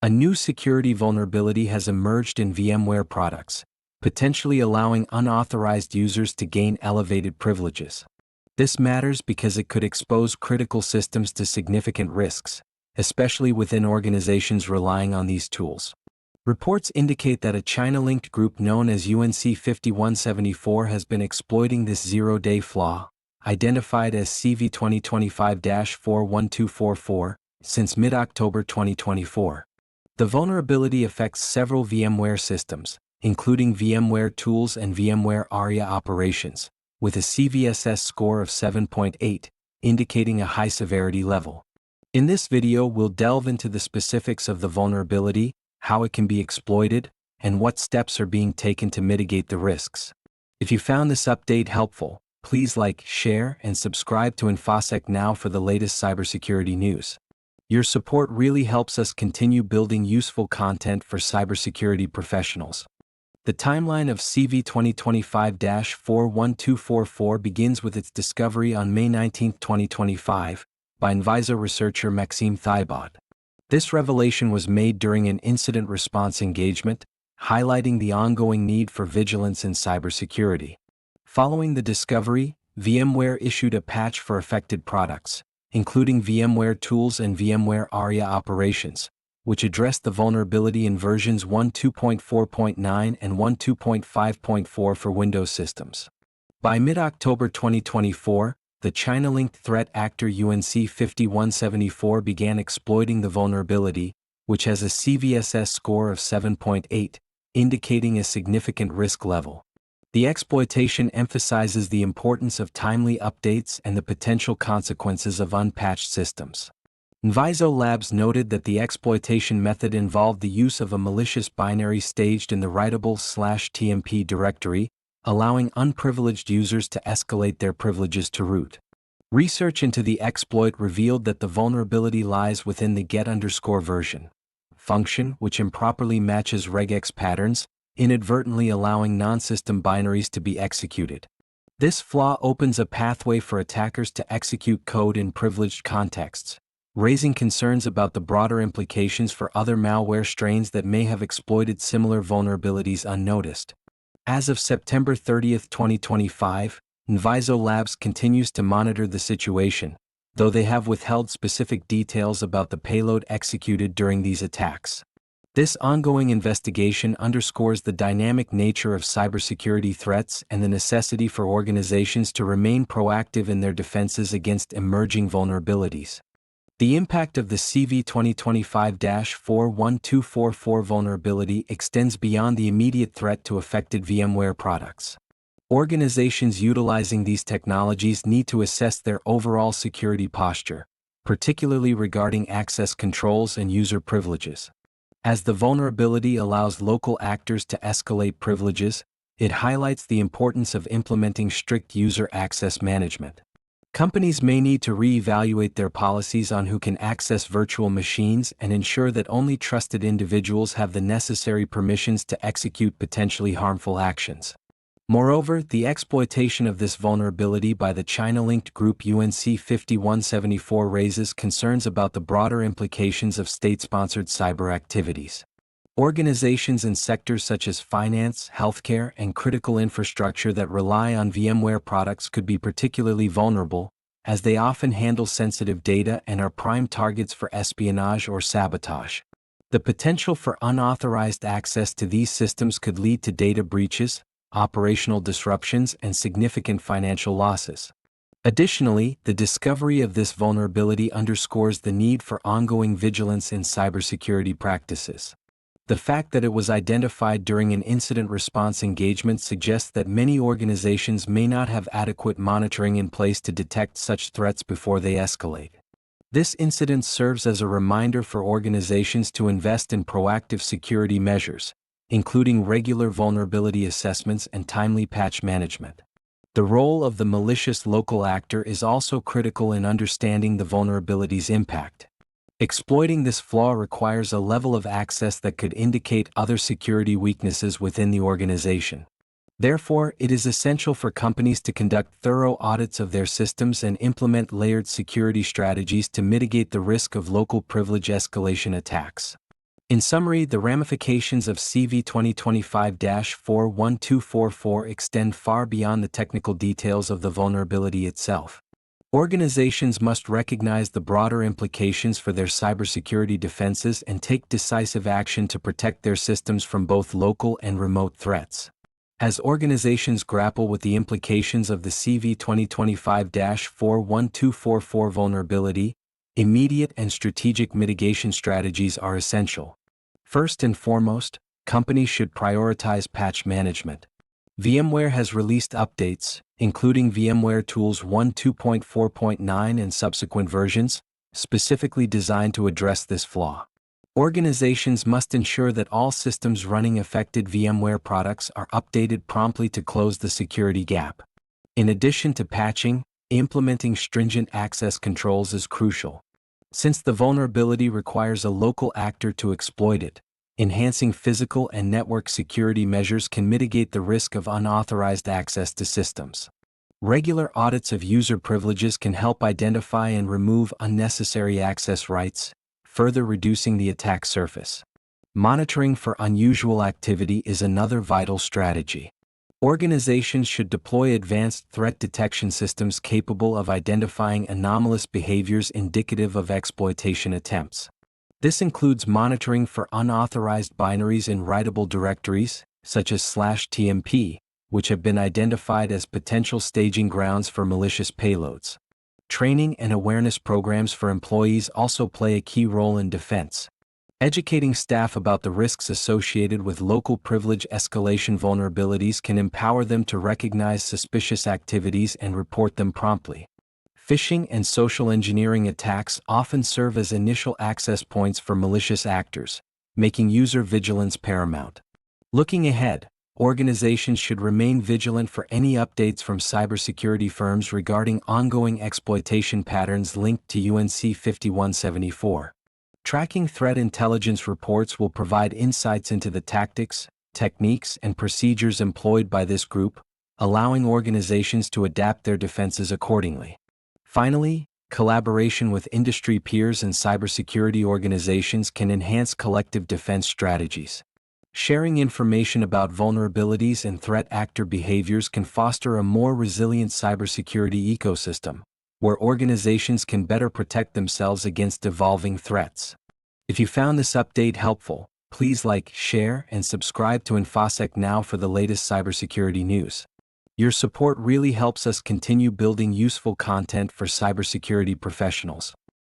A new security vulnerability has emerged in VMware products, potentially allowing unauthorized users to gain elevated privileges. This matters because it could expose critical systems to significant risks, especially within organizations relying on these tools. Reports indicate that a China-linked group known as UNC 5174 has been exploiting this zero-day flaw, identified as CV 2025-41244, since mid-October 2024. The vulnerability affects several VMware systems, including VMware Tools and VMware ARIA operations, with a CVSS score of 7.8, indicating a high severity level. In this video, we'll delve into the specifics of the vulnerability, how it can be exploited, and what steps are being taken to mitigate the risks. If you found this update helpful, please like, share, and subscribe to InfoSec Now for the latest cybersecurity news. Your support really helps us continue building useful content for cybersecurity professionals. The timeline of CV 2025-41244 begins with its discovery on May 19, 2025, by NVISO researcher Maxime Thibaud. This revelation was made during an incident response engagement, highlighting the ongoing need for vigilance in cybersecurity. Following the discovery, VMware issued a patch for affected products, including VMware Tools and VMware ARIA operations, which addressed the vulnerability in versions 1.2.4.9 and 1.2.5.4 for Windows systems. By mid-October 2024, the China-linked threat actor UNC 5174 began exploiting the vulnerability, which has a CVSS score of 7.8, indicating a significant risk level. The exploitation emphasizes the importance of timely updates and the potential consequences of unpatched systems. NVISO Labs noted that the exploitation method involved the use of a malicious binary staged in the writable/TMP directory, allowing unprivileged users to escalate their privileges to root. Research into the exploit revealed that the vulnerability lies within the get_version function, which improperly matches regex patterns, inadvertently allowing non-system binaries to be executed. This flaw opens a pathway for attackers to execute code in privileged contexts, raising concerns about the broader implications for other malware strains that may have exploited similar vulnerabilities unnoticed. As of September 30, 2025, NVISO Labs continues to monitor the situation, though they have withheld specific details about the payload executed during these attacks. This ongoing investigation underscores the dynamic nature of cybersecurity threats and the necessity for organizations to remain proactive in their defenses against emerging vulnerabilities. The impact of the CV 2025-41244 vulnerability extends beyond the immediate threat to affected VMware products. Organizations utilizing these technologies need to assess their overall security posture, particularly regarding access controls and user privileges. As the vulnerability allows local actors to escalate privileges, it highlights the importance of implementing strict user access management. Companies may need to reevaluate their policies on who can access virtual machines and ensure that only trusted individuals have the necessary permissions to execute potentially harmful actions. Moreover, the exploitation of this vulnerability by the China-linked group UNC 5174 raises concerns about the broader implications of state-sponsored cyber activities. Organizations in sectors such as finance, healthcare, and critical infrastructure that rely on VMware products could be particularly vulnerable, as they often handle sensitive data and are prime targets for espionage or sabotage. The potential for unauthorized access to these systems could lead to data breaches, operational disruptions, and significant financial losses. Additionally, the discovery of this vulnerability underscores the need for ongoing vigilance in cybersecurity practices. The fact that it was identified during an incident response engagement suggests that many organizations may not have adequate monitoring in place to detect such threats before they escalate. This incident serves as a reminder for organizations to invest in proactive security measures, including regular vulnerability assessments and timely patch management. The role of the malicious local actor is also critical in understanding the vulnerability's impact. Exploiting this flaw requires a level of access that could indicate other security weaknesses within the organization. Therefore, it is essential for companies to conduct thorough audits of their systems and implement layered security strategies to mitigate the risk of local privilege escalation attacks. In summary, the ramifications of CV 2025-41244 extend far beyond the technical details of the vulnerability itself. Organizations must recognize the broader implications for their cybersecurity defenses and take decisive action to protect their systems from both local and remote threats. As organizations grapple with the implications of the CV 2025-41244 vulnerability, immediate and strategic mitigation strategies are essential. First and foremost, companies should prioritize patch management. VMware has released updates, including VMware Tools 1.2.4.9 and subsequent versions, specifically designed to address this flaw. Organizations must ensure that all systems running affected VMware products are updated promptly to close the security gap. In addition to patching, implementing stringent access controls is crucial. Since the vulnerability requires a local actor to exploit it, enhancing physical and network security measures can mitigate the risk of unauthorized access to systems. Regular audits of user privileges can help identify and remove unnecessary access rights, further reducing the attack surface. Monitoring for unusual activity is another vital strategy. Organizations should deploy advanced threat detection systems capable of identifying anomalous behaviors indicative of exploitation attempts. This includes monitoring for unauthorized binaries in writable directories, such as /tmp, which have been identified as potential staging grounds for malicious payloads. Training and awareness programs for employees also play a key role in defense. Educating staff about the risks associated with local privilege escalation vulnerabilities can empower them to recognize suspicious activities and report them promptly. Phishing and social engineering attacks often serve as initial access points for malicious actors, making user vigilance paramount. Looking ahead, organizations should remain vigilant for any updates from cybersecurity firms regarding ongoing exploitation patterns linked to UNC 5174. Tracking threat intelligence reports will provide insights into the tactics, techniques, and procedures employed by this group, allowing organizations to adapt their defenses accordingly. Finally, collaboration with industry peers and cybersecurity organizations can enhance collective defense strategies. Sharing information about vulnerabilities and threat actor behaviors can foster a more resilient cybersecurity ecosystem, where organizations can better protect themselves against evolving threats. If you found this update helpful, please like, share, and subscribe to InfoSec Now for the latest cybersecurity news. Your support really helps us continue building useful content for cybersecurity professionals.